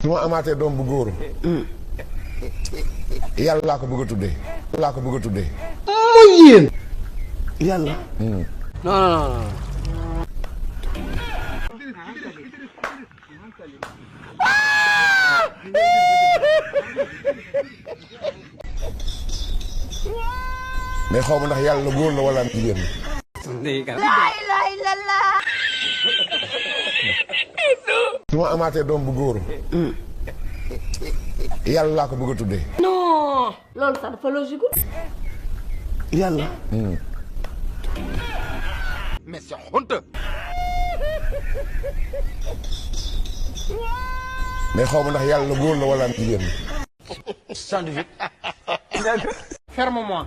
su ma amaatee doom bu góor. yàlla laa ko bëgg a tuddee. laa ko bëgg a tuddee. mooy yéen. yàlla. non non non. mais xaw ma ndax yàlla góor la wala jigéen. su ma amaatee doom bu góor. yàlla laa ko bëgg a tuddee. non loolu sax dafa logique. yàlla. mais c'est honteux. mais xaw ma ndax yàlla góor la wala jigéen. Scientifique. Ferme-moi.